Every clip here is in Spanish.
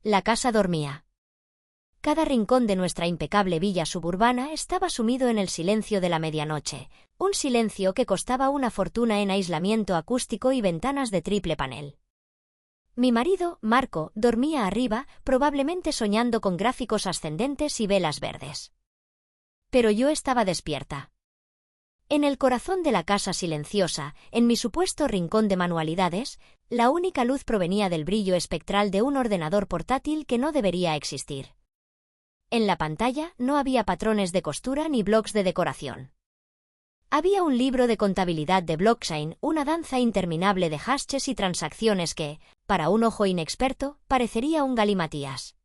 La casa dormía. Cada rincón de nuestra impecable villa suburbana estaba sumido en el silencio de la medianoche, un silencio que costaba una fortuna en aislamiento acústico y ventanas de triple panel. Mi marido, Marco, dormía arriba, probablemente soñando con gráficos ascendentes y velas verdes. Pero yo estaba despierta. En el corazón de la casa silenciosa, en mi supuesto rincón de manualidades, la única luz provenía del brillo espectral de un ordenador portátil que no debería existir. En la pantalla no había patrones de costura ni blocs de decoración. Había un libro de contabilidad de blockchain, una danza interminable de hashes y transacciones que, para un ojo inexperto, parecería un galimatías.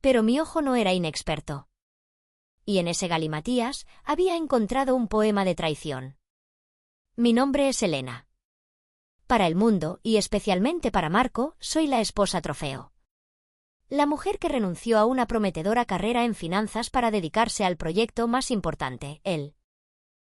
Pero mi ojo no era inexperto. Y en ese galimatías había encontrado un poema de traición. Mi nombre es Elena. Para el mundo, y especialmente para Marco, soy la esposa trofeo. La mujer que renunció a una prometedora carrera en finanzas para dedicarse al proyecto más importante, él.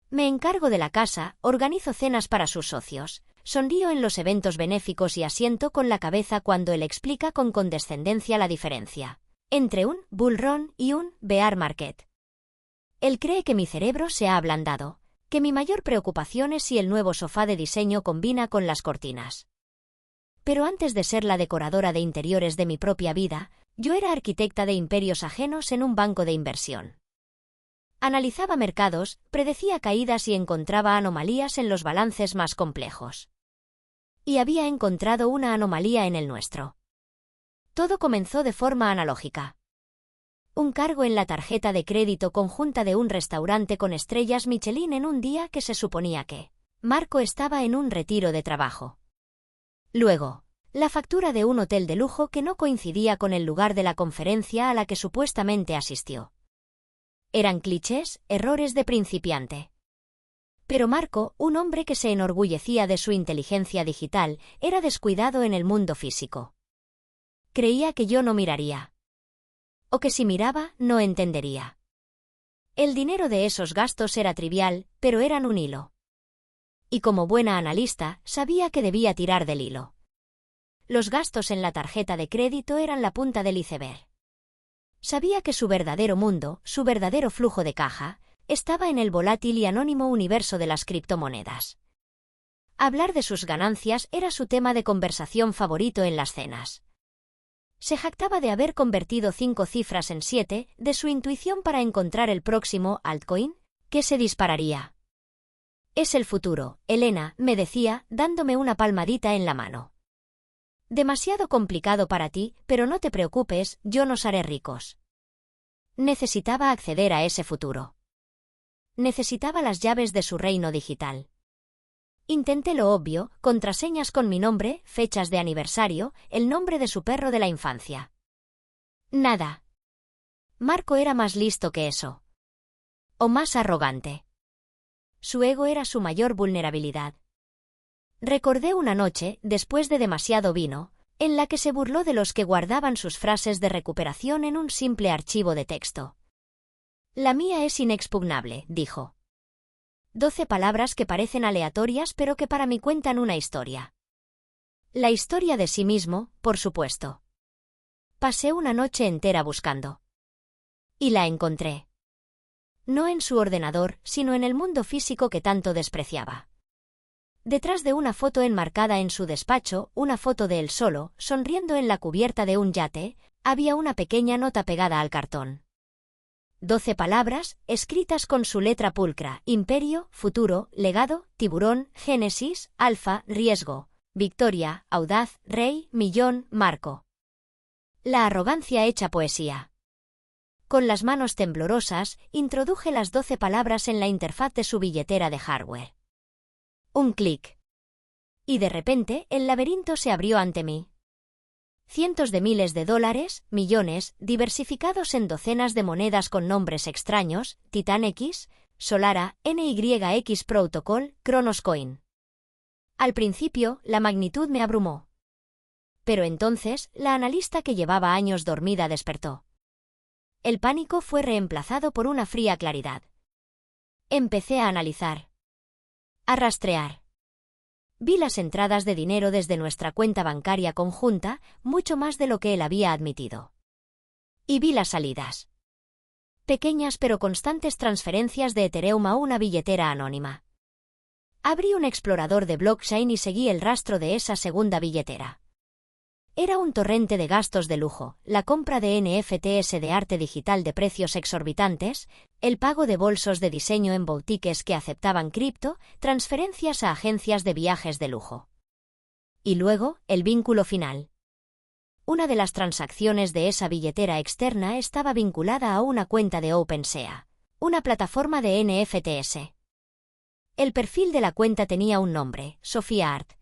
Me encargo de la casa, organizo cenas para sus socios, sonrío en los eventos benéficos y asiento con la cabeza cuando él explica con condescendencia la diferencia entre un bull run y un bear market. Él cree que mi cerebro se ha ablandado, que mi mayor preocupación es si el nuevo sofá de diseño combina con las cortinas. Pero antes de ser la decoradora de interiores de mi propia vida, yo era arquitecta de imperios ajenos en un banco de inversión. Analizaba mercados, predecía caídas y encontraba anomalías en los balances más complejos. Y había encontrado una anomalía en el nuestro. Todo comenzó de forma analógica. Un cargo en la tarjeta de crédito conjunta de un restaurante con estrellas Michelin en un día que se suponía que Marco estaba en un retiro de trabajo. Luego, la factura de un hotel de lujo que no coincidía con el lugar de la conferencia a la que supuestamente asistió. Eran clichés, errores de principiante. Pero Marco, un hombre que se enorgullecía de su inteligencia digital, era descuidado en el mundo físico. Creía que yo no miraría. O que si miraba, no entendería. El dinero de esos gastos era trivial, pero eran un hilo. Y como buena analista, sabía que debía tirar del hilo. Los gastos en la tarjeta de crédito eran la punta del iceberg. Sabía que su verdadero mundo, su verdadero flujo de caja, estaba en el volátil y anónimo universo de las criptomonedas. Hablar de sus ganancias era su tema de conversación favorito en las cenas. Se jactaba de haber convertido 5 cifras en 7, de su intuición para encontrar el próximo altcoin, que se dispararía. Es el futuro, Elena, me decía, dándome una palmadita en la mano. Demasiado complicado para ti, pero no te preocupes, yo nos haré ricos. Necesitaba acceder a ese futuro. Necesitaba las llaves de su reino digital. Intenté lo obvio, contraseñas con mi nombre, fechas de aniversario, el nombre de su perro de la infancia. Nada. Marco era más listo que eso. O más arrogante. Su ego era su mayor vulnerabilidad. Recordé una noche, después de demasiado vino, en la que se burló de los que guardaban sus frases de recuperación en un simple archivo de texto. La mía es inexpugnable, dijo. 12 palabras que parecen aleatorias pero que para mí cuentan una historia. La historia de sí mismo, por supuesto. Pasé una noche entera buscando. Y la encontré. No en su ordenador, sino en el mundo físico que tanto despreciaba. Detrás de una foto enmarcada en su despacho, una foto de él solo, sonriendo en la cubierta de un yate, había una pequeña nota pegada al cartón. 12 palabras, escritas con su letra pulcra: imperio, futuro, legado, tiburón, génesis, alfa, riesgo, victoria, audaz, rey, millón, Marco. La arrogancia hecha poesía. Con las manos temblorosas, introduje las 12 palabras en la interfaz de su billetera de hardware. Un clic. Y de repente, el laberinto se abrió ante mí. Cientos de miles de dólares, millones, diversificados en docenas de monedas con nombres extraños: Titan X, Solara, NYX Protocol, Kronos Coin. Al principio, la magnitud me abrumó. Pero entonces, la analista que llevaba años dormida despertó. El pánico fue reemplazado por una fría claridad. Empecé a analizar. A rastrear. Vi las entradas de dinero desde nuestra cuenta bancaria conjunta, mucho más de lo que él había admitido. Y vi las salidas. Pequeñas pero constantes transferencias de Ethereum a una billetera anónima. Abrí un explorador de blockchain y seguí el rastro de esa segunda billetera. Era un torrente de gastos de lujo, la compra de NFTs de arte digital de precios exorbitantes, el pago de bolsos de diseño en boutiques que aceptaban cripto, transferencias a agencias de viajes de lujo. Y luego, el vínculo final. Una de las transacciones de esa billetera externa estaba vinculada a una cuenta de OpenSea, una plataforma de NFTs. El perfil de la cuenta tenía un nombre, Sofía Art.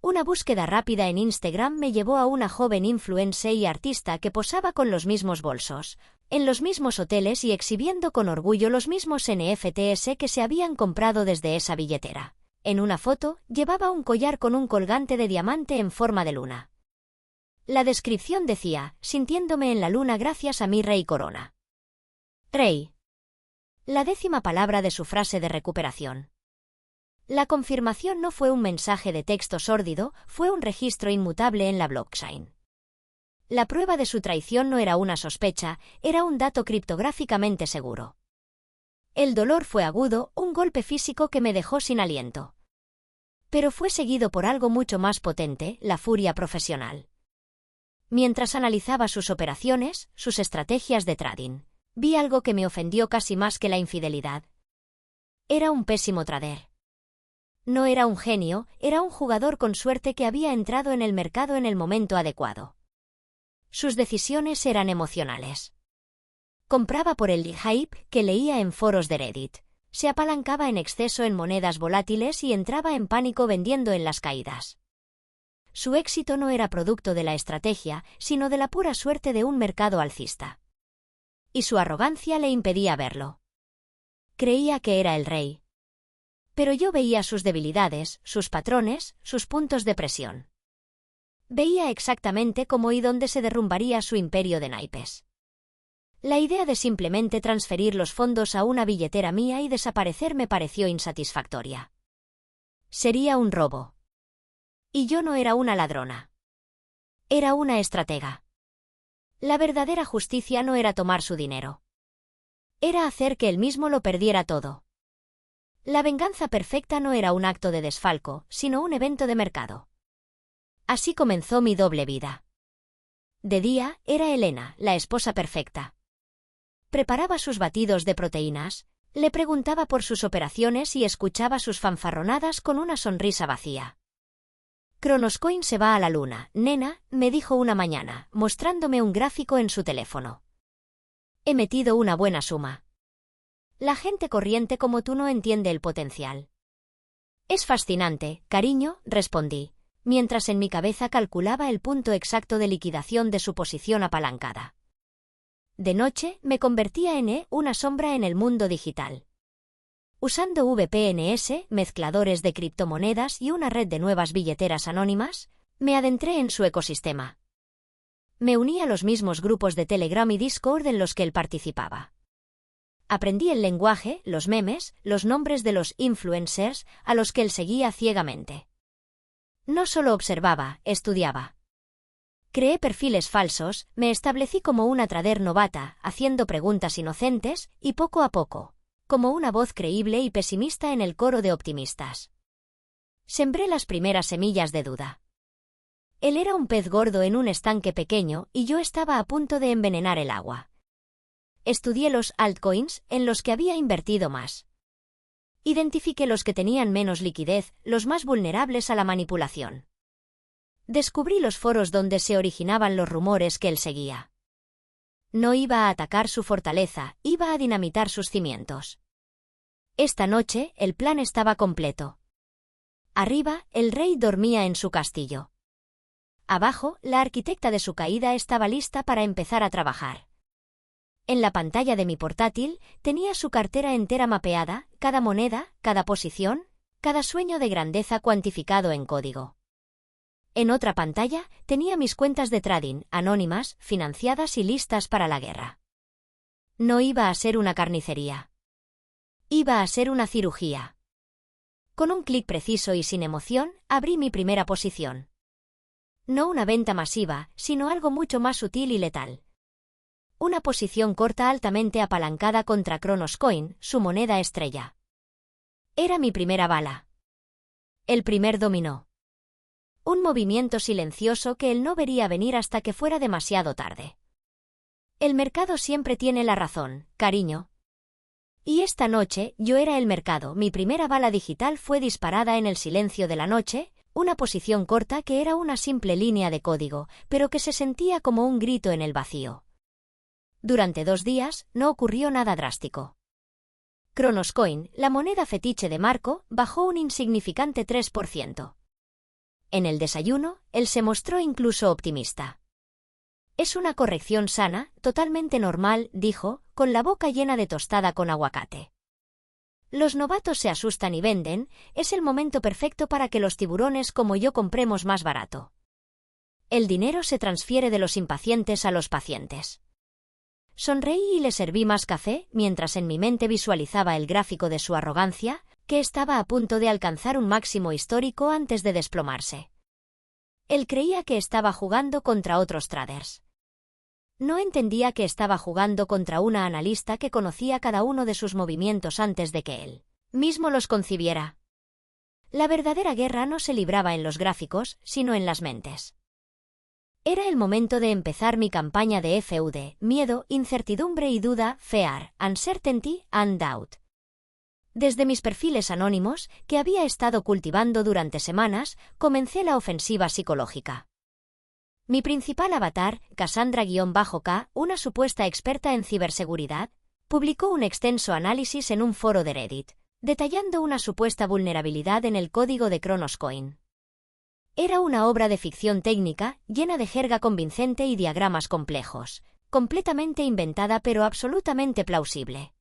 Una búsqueda rápida en Instagram me llevó a una joven influencer y artista que posaba con los mismos bolsos, en los mismos hoteles y exhibiendo con orgullo los mismos NFTs que se habían comprado desde esa billetera. En una foto, llevaba un collar con un colgante de diamante en forma de luna. La descripción decía, sintiéndome en la luna gracias a mi rey corona. Rey. La 10ª palabra de su frase de recuperación. La confirmación no fue un mensaje de texto sórdido, fue un registro inmutable en la blockchain. La prueba de su traición no era una sospecha, era un dato criptográficamente seguro. El dolor fue agudo, un golpe físico que me dejó sin aliento. Pero fue seguido por algo mucho más potente, la furia profesional. Mientras analizaba sus operaciones, sus estrategias de trading, vi algo que me ofendió casi más que la infidelidad. Era un pésimo trader. No era un genio, era un jugador con suerte que había entrado en el mercado en el momento adecuado. Sus decisiones eran emocionales. Compraba por el hype que leía en foros de Reddit, se apalancaba en exceso en monedas volátiles y entraba en pánico vendiendo en las caídas. Su éxito no era producto de la estrategia, sino de la pura suerte de un mercado alcista. Y su arrogancia le impedía verlo. Creía que era el rey. Pero yo veía sus debilidades, sus patrones, sus puntos de presión. Veía exactamente cómo y dónde se derrumbaría su imperio de naipes. La idea de simplemente transferir los fondos a una billetera mía y desaparecer me pareció insatisfactoria. Sería un robo. Y yo no era una ladrona. Era una estratega. La verdadera justicia no era tomar su dinero. Era hacer que él mismo lo perdiera todo. La venganza perfecta no era un acto de desfalco, sino un evento de mercado. Así comenzó mi doble vida. De día, era Elena, la esposa perfecta. Preparaba sus batidos de proteínas, le preguntaba por sus operaciones y escuchaba sus fanfarronadas con una sonrisa vacía. Cronoscoin se va a la luna, nena, me dijo una mañana, mostrándome un gráfico en su teléfono. He metido una buena suma. La gente corriente como tú no entiende el potencial. Es fascinante, cariño, respondí, mientras en mi cabeza calculaba el punto exacto de liquidación de su posición apalancada. De noche, me convertía en una sombra en el mundo digital. Usando VPNs, mezcladores de criptomonedas y una red de nuevas billeteras anónimas, me adentré en su ecosistema. Me uní a los mismos grupos de Telegram y Discord en los que él participaba. Aprendí el lenguaje, los memes, los nombres de los influencers a los que él seguía ciegamente. No solo observaba, estudiaba. Creé perfiles falsos, me establecí como una trader novata, haciendo preguntas inocentes, y poco a poco, como una voz creíble y pesimista en el coro de optimistas. Sembré las primeras semillas de duda. Él era un pez gordo en un estanque pequeño y yo estaba a punto de envenenar el agua. Estudié los altcoins en los que había invertido más. Identifiqué los que tenían menos liquidez, los más vulnerables a la manipulación. Descubrí los foros donde se originaban los rumores que él seguía. No iba a atacar su fortaleza, iba a dinamitar sus cimientos. Esta noche, el plan estaba completo. Arriba, el rey dormía en su castillo. Abajo, la arquitecta de su caída estaba lista para empezar a trabajar. En la pantalla de mi portátil, tenía su cartera entera mapeada, cada moneda, cada posición, cada sueño de grandeza cuantificado en código. En otra pantalla, tenía mis cuentas de trading, anónimas, financiadas y listas para la guerra. No iba a ser una carnicería. Iba a ser una cirugía. Con un clic preciso y sin emoción, abrí mi primera posición. No una venta masiva, sino algo mucho más sutil y letal. Una posición corta altamente apalancada contra Cronos Coin, su moneda estrella. Era mi primera bala. El primer dominó. Un movimiento silencioso que él no vería venir hasta que fuera demasiado tarde. El mercado siempre tiene la razón, cariño. Y esta noche, yo era el mercado. Mi primera bala digital fue disparada en el silencio de la noche, una posición corta que era una simple línea de código, pero que se sentía como un grito en el vacío. Durante 2 días, no ocurrió nada drástico. Cronos Coin, la moneda fetiche de Marco, bajó un insignificante 3%. En el desayuno, él se mostró incluso optimista. Es una corrección sana, totalmente normal, dijo, con la boca llena de tostada con aguacate. Los novatos se asustan y venden, es el momento perfecto para que los tiburones como yo compremos más barato. El dinero se transfiere de los impacientes a los pacientes. Sonreí y le serví más café, mientras en mi mente visualizaba el gráfico de su arrogancia, que estaba a punto de alcanzar un máximo histórico antes de desplomarse. Él creía que estaba jugando contra otros traders. No entendía que estaba jugando contra una analista que conocía cada uno de sus movimientos antes de que él mismo los concibiera. La verdadera guerra no se libraba en los gráficos, sino en las mentes. Era el momento de empezar mi campaña de FUD, miedo, incertidumbre y duda, fear, uncertainty and doubt. Desde mis perfiles anónimos, que había estado cultivando durante semanas, comencé la ofensiva psicológica. Mi principal avatar, Cassandra-K, una supuesta experta en ciberseguridad, publicó un extenso análisis en un foro de Reddit, detallando una supuesta vulnerabilidad en el código de Cronos Coin. Era una obra de ficción técnica, llena de jerga convincente y diagramas complejos, completamente inventada pero absolutamente plausible.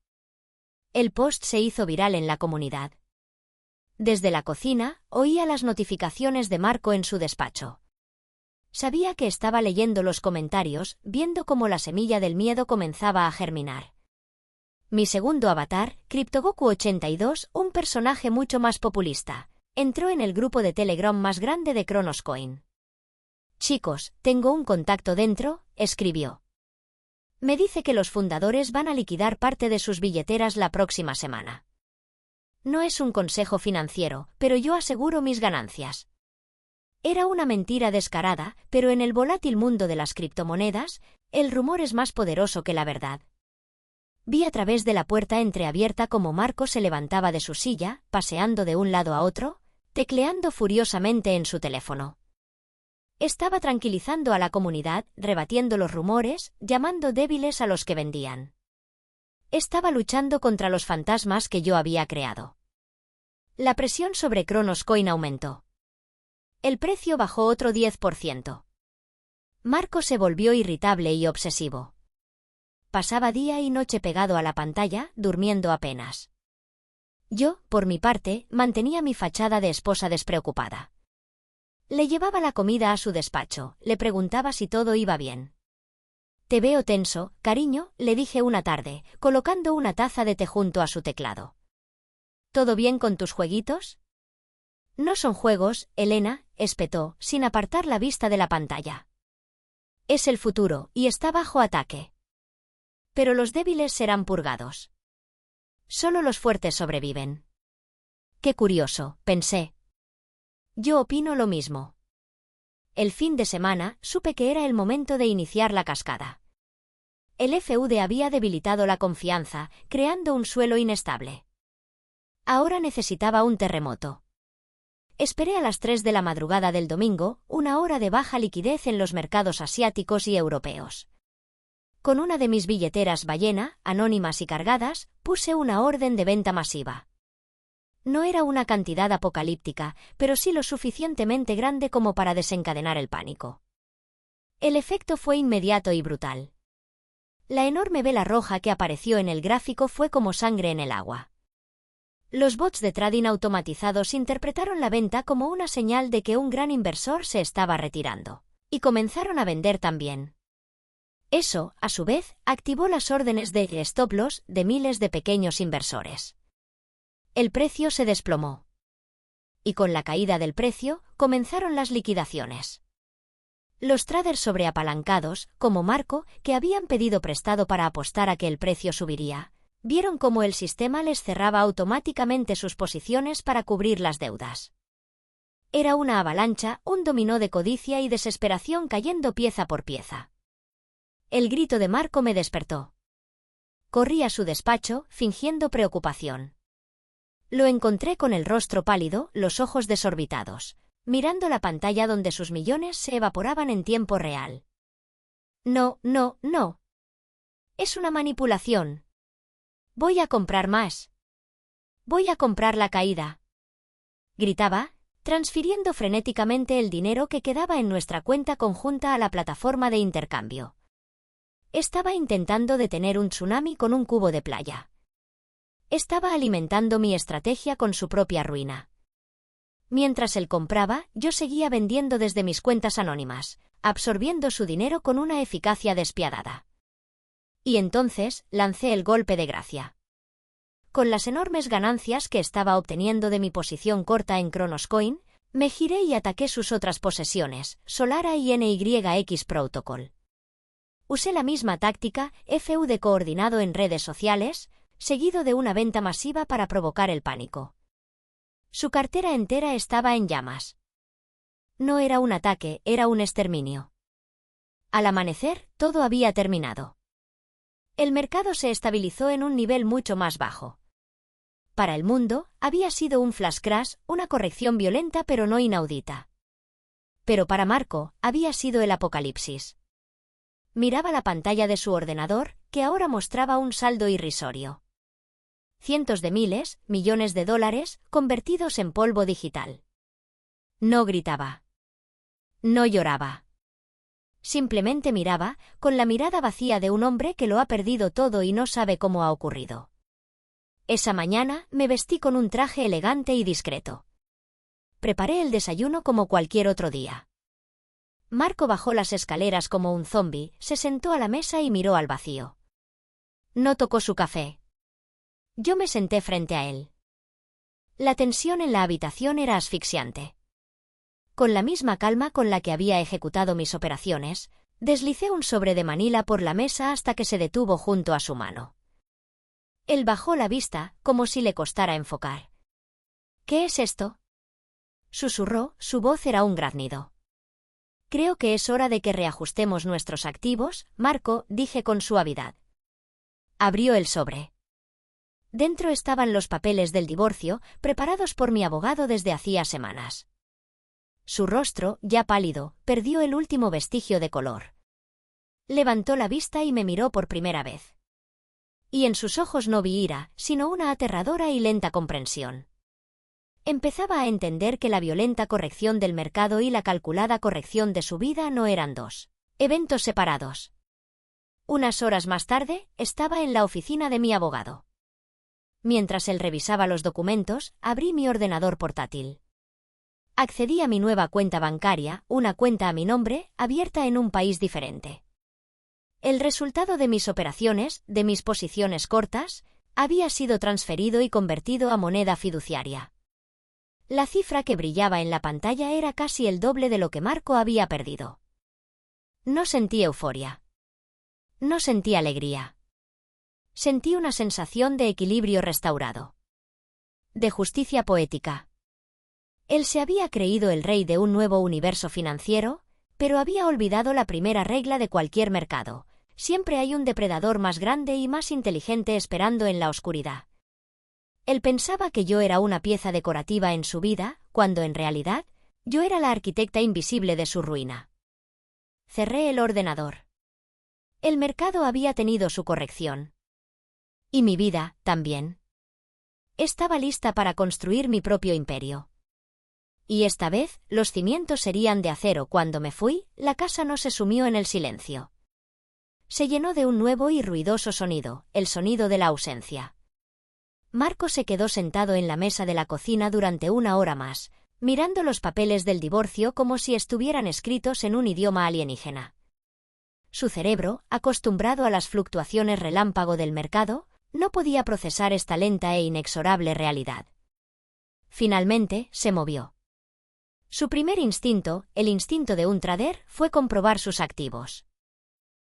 El post se hizo viral en la comunidad. Desde la cocina, oía las notificaciones de Marco en su despacho. Sabía que estaba leyendo los comentarios, viendo cómo la semilla del miedo comenzaba a germinar. Mi segundo avatar, CryptoGoku82, un personaje mucho más populista, entró en el grupo de Telegram más grande de Cronos Coin. «Chicos, tengo un contacto dentro», escribió. «Me dice que los fundadores van a liquidar parte de sus billeteras la próxima semana. No es un consejo financiero, pero yo aseguro mis ganancias». Era una mentira descarada, pero en el volátil mundo de las criptomonedas, el rumor es más poderoso que la verdad. Vi a través de la puerta entreabierta cómo Marco se levantaba de su silla, paseando de un lado a otro, tecleando furiosamente en su teléfono. Estaba tranquilizando a la comunidad, rebatiendo los rumores, llamando débiles a los que vendían. Estaba luchando contra los fantasmas que yo había creado. La presión sobre Cronos Coin aumentó. El precio bajó otro 10%. Marco se volvió irritable y obsesivo. Pasaba día y noche pegado a la pantalla, durmiendo apenas. Yo, por mi parte, mantenía mi fachada de esposa despreocupada. Le llevaba la comida a su despacho, le preguntaba si todo iba bien. «Te veo tenso, cariño», le dije una tarde, colocando una taza de té junto a su teclado. «¿Todo bien con tus jueguitos?» «No son juegos, Elena», espetó, sin apartar la vista de la pantalla. «Es el futuro, y está bajo ataque. Pero los débiles serán purgados. Solo los fuertes sobreviven». «Qué curioso», pensé. «Yo opino lo mismo». El fin de semana, supe que era el momento de iniciar la cascada. El FUD había debilitado la confianza, creando un suelo inestable. Ahora necesitaba un terremoto. Esperé a las 3 de la madrugada del domingo, una hora de baja liquidez en los mercados asiáticos y europeos. Con una de mis billeteras ballena, anónimas y cargadas, puse una orden de venta masiva. No era una cantidad apocalíptica, pero sí lo suficientemente grande como para desencadenar el pánico. El efecto fue inmediato y brutal. La enorme vela roja que apareció en el gráfico fue como sangre en el agua. Los bots de trading automatizados interpretaron la venta como una señal de que un gran inversor se estaba retirando, y comenzaron a vender también. Eso, a su vez, activó las órdenes de stop loss de miles de pequeños inversores. El precio se desplomó. y con la caída del precio, comenzaron las liquidaciones. Los traders sobreapalancados, como Marco, que habían pedido prestado para apostar a que el precio subiría, vieron cómo el sistema les cerraba automáticamente sus posiciones para cubrir las deudas. Era una avalancha, un dominó de codicia y desesperación cayendo pieza por pieza. El grito de Marco me despertó. Corrí a su despacho, fingiendo preocupación. Lo encontré con el rostro pálido, los ojos desorbitados, mirando la pantalla donde sus millones se evaporaban en tiempo real. No, no, no. Es una manipulación. Voy a comprar más. Voy a comprar la caída. Gritaba, transfiriendo frenéticamente el dinero que quedaba en nuestra cuenta conjunta a la plataforma de intercambio. Estaba intentando detener un tsunami con un cubo de playa. Estaba alimentando mi estrategia con su propia ruina. Mientras él compraba, yo seguía vendiendo desde mis cuentas anónimas, absorbiendo su dinero con una eficacia despiadada. Y entonces, lancé el golpe de gracia. Con las enormes ganancias que estaba obteniendo de mi posición corta en Kronoscoin, me giré y ataqué sus otras posesiones, Solara y NYX Protocol. Usé la misma táctica, FUD coordinado en redes sociales, seguido de una venta masiva para provocar el pánico. Su cartera entera estaba en llamas. No era un ataque, era un exterminio. Al amanecer, todo había terminado. El mercado se estabilizó en un nivel mucho más bajo. Para el mundo, había sido un flash crash, una corrección violenta pero no inaudita. Pero para Marco, había sido el apocalipsis. Miraba la pantalla de su ordenador, que ahora mostraba un saldo irrisorio. Cientos de miles, millones de dólares, convertidos en polvo digital. No gritaba. No lloraba. Simplemente miraba, con la mirada vacía de un hombre que lo ha perdido todo y no sabe cómo ha ocurrido. Esa mañana me vestí con un traje elegante y discreto. Preparé el desayuno como cualquier otro día. Marco bajó las escaleras como un zombi, se sentó a la mesa y miró al vacío. No tocó su café. Yo me senté frente a él. La tensión en la habitación era asfixiante. Con la misma calma con la que había ejecutado mis operaciones, deslicé un sobre de Manila por la mesa hasta que se detuvo junto a su mano. Él bajó la vista, como si le costara enfocar. ¿Qué es esto?, susurró, su voz era un graznido. Creo que es hora de que reajustemos nuestros activos, Marco, dije con suavidad. Abrió el sobre. Dentro estaban los papeles del divorcio, preparados por mi abogado desde hacía semanas. Su rostro, ya pálido, perdió el último vestigio de color. Levantó la vista y me miró por primera vez. Y en sus ojos no vi ira, sino una aterradora y lenta comprensión. Empezaba a entender que la violenta corrección del mercado y la calculada corrección de su vida no eran dos eventos separados. Unas horas más tarde, estaba en la oficina de mi abogado. Mientras él revisaba los documentos, abrí mi ordenador portátil. Accedí a mi nueva cuenta bancaria, una cuenta a mi nombre, abierta en un país diferente. El resultado de mis operaciones, de mis posiciones cortas, había sido transferido y convertido a moneda fiduciaria. La cifra que brillaba en la pantalla era casi el doble de lo que Marco había perdido. No sentí euforia. No sentí alegría. Sentí una sensación de equilibrio restaurado. De justicia poética. Él se había creído el rey de un nuevo universo financiero, pero había olvidado la primera regla de cualquier mercado. Siempre hay un depredador más grande y más inteligente esperando en la oscuridad. Él pensaba que yo era una pieza decorativa en su vida, cuando en realidad, yo era la arquitecta invisible de su ruina. Cerré el ordenador. El mercado había tenido su corrección. Y mi vida, también. Estaba lista para construir mi propio imperio. Y esta vez, los cimientos serían de acero. Cuando me fui, la casa no se sumió en el silencio. Se llenó de un nuevo y ruidoso sonido, el sonido de la ausencia. Marco se quedó sentado en la mesa de la cocina durante una hora más, mirando los papeles del divorcio como si estuvieran escritos en un idioma alienígena. Su cerebro, acostumbrado a las fluctuaciones relámpago del mercado, no podía procesar esta lenta e inexorable realidad. Finalmente, se movió. Su primer instinto, el instinto de un trader, fue comprobar sus activos.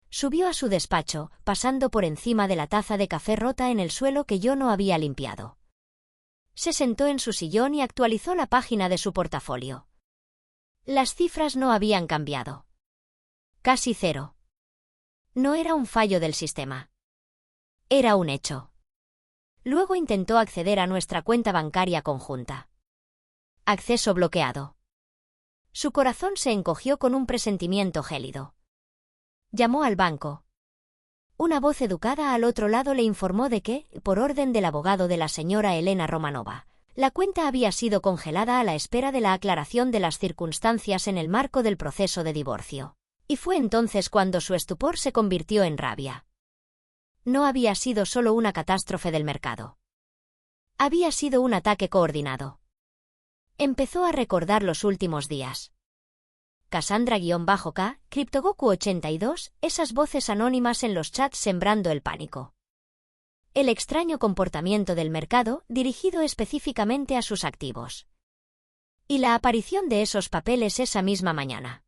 Subió a su despacho, pasando por encima de la taza de café rota en el suelo que yo no había limpiado. Se sentó en su sillón y actualizó la página de su portafolio. Las cifras no habían cambiado. Casi cero. No era un fallo del sistema. Era un hecho. Luego intentó acceder a nuestra cuenta bancaria conjunta. Acceso bloqueado. Su corazón se encogió con un presentimiento gélido. Llamó al banco. Una voz educada al otro lado le informó de que, por orden del abogado de la señora Elena Romanova, la cuenta había sido congelada a la espera de la aclaración de las circunstancias en el marco del proceso de divorcio. Y fue entonces cuando su estupor se convirtió en rabia. No había sido solo una catástrofe del mercado. Había sido un ataque coordinado. Empezó a recordar los últimos días. Cassandra-K, Cryptogoku 82, esas voces anónimas en los chats sembrando el pánico. El extraño comportamiento del mercado dirigido específicamente a sus activos. Y la aparición de esos papeles esa misma mañana.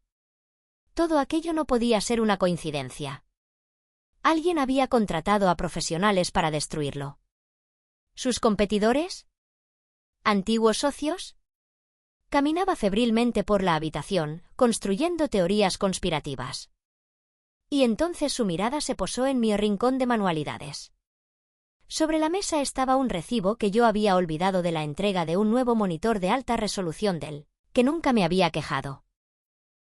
Todo aquello no podía ser una coincidencia. Alguien había contratado a profesionales para destruirlo. ¿Sus competidores? ¿Antiguos socios? Caminaba febrilmente por la habitación, construyendo teorías conspirativas. Y entonces su mirada se posó en mi rincón de manualidades. Sobre la mesa estaba un recibo que yo había olvidado de la entrega de un nuevo monitor de alta resolución del que nunca me había quejado.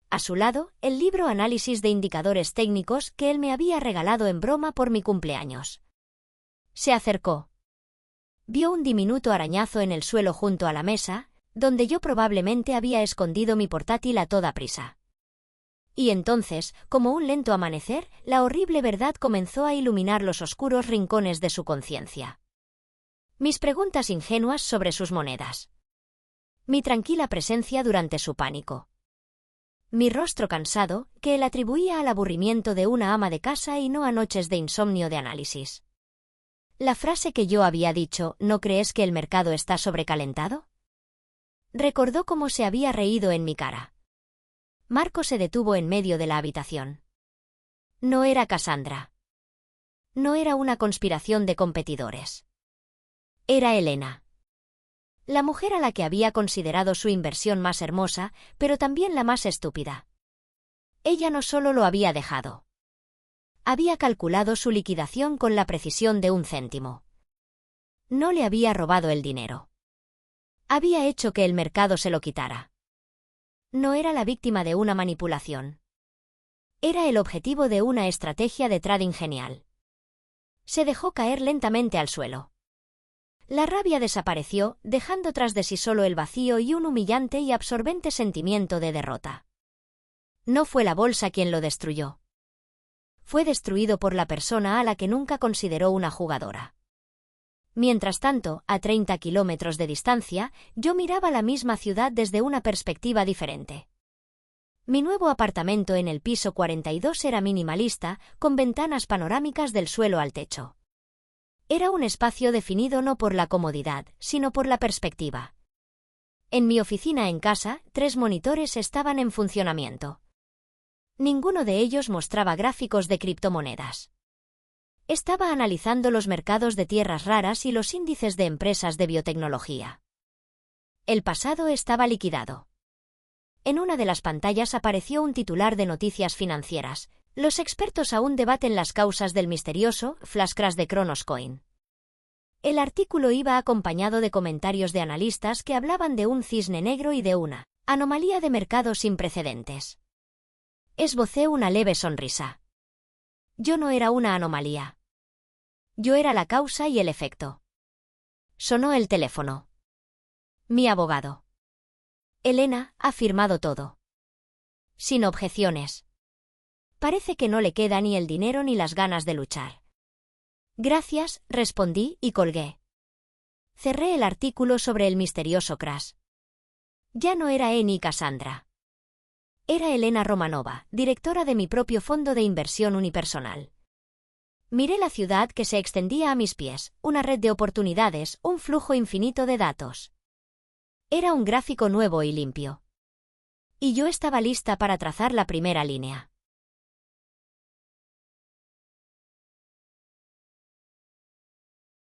A su lado, el libro Análisis de indicadores técnicos que él me había regalado en broma por mi cumpleaños. Se acercó. Vio un diminuto arañazo en el suelo junto a la mesa, donde yo probablemente había escondido mi portátil a toda prisa. Y entonces, como un lento amanecer, la horrible verdad comenzó a iluminar los oscuros rincones de su conciencia. Mis preguntas ingenuas sobre sus monedas. Mi tranquila presencia durante su pánico. Mi rostro cansado, que él atribuía al aburrimiento de una ama de casa y no a noches de insomnio de análisis. La frase que yo había dicho, ¿no crees que el mercado está sobrecalentado? Recordó cómo se había reído en mi cara. Marco se detuvo en medio de la habitación. No era Cassandra. No era una conspiración de competidores. Era Elena. La mujer a la que había considerado su inversión más hermosa, pero también la más estúpida. Ella no solo lo había dejado. Había calculado su liquidación con la precisión de un céntimo. No le había robado el dinero. Había hecho que el mercado se lo quitara. No era la víctima de una manipulación. Era el objetivo de una estrategia de trading genial. Se dejó caer lentamente al suelo. La rabia desapareció, dejando tras de sí solo el vacío y un humillante y absorbente sentimiento de derrota. No fue la bolsa quien lo destruyó. Fue destruido por la persona a la que nunca consideró una jugadora. Mientras tanto, a 30 kilómetros de distancia, yo miraba la misma ciudad desde una perspectiva diferente. Mi nuevo apartamento en el piso 42 era minimalista, con ventanas panorámicas del suelo al techo. Era un espacio definido no por la comodidad, sino por la perspectiva. En mi oficina en casa, 3 monitores estaban en funcionamiento. Ninguno de ellos mostraba gráficos de criptomonedas. Estaba analizando los mercados de tierras raras y los índices de empresas de biotecnología. El pasado estaba liquidado. En una de las pantallas apareció un titular de noticias financieras. Los expertos aún debaten las causas del misterioso flash crash de Cronos Coin. El artículo iba acompañado de comentarios de analistas que hablaban de un cisne negro y de una anomalía de mercado sin precedentes. Esbocé una leve sonrisa. Yo no era una anomalía. Yo era la causa y el efecto. Sonó el teléfono. Mi abogado. Elena ha firmado todo. Sin objeciones. Parece que no le queda ni el dinero ni las ganas de luchar. Gracias, respondí y colgué. Cerré el artículo sobre el misterioso crash. Ya no era ni Cassandra. Era Elena Romanova, directora de mi propio fondo de inversión unipersonal. Miré la ciudad que se extendía a mis pies, una red de oportunidades, un flujo infinito de datos. Era un gráfico nuevo y limpio. Y yo estaba lista para trazar la primera línea.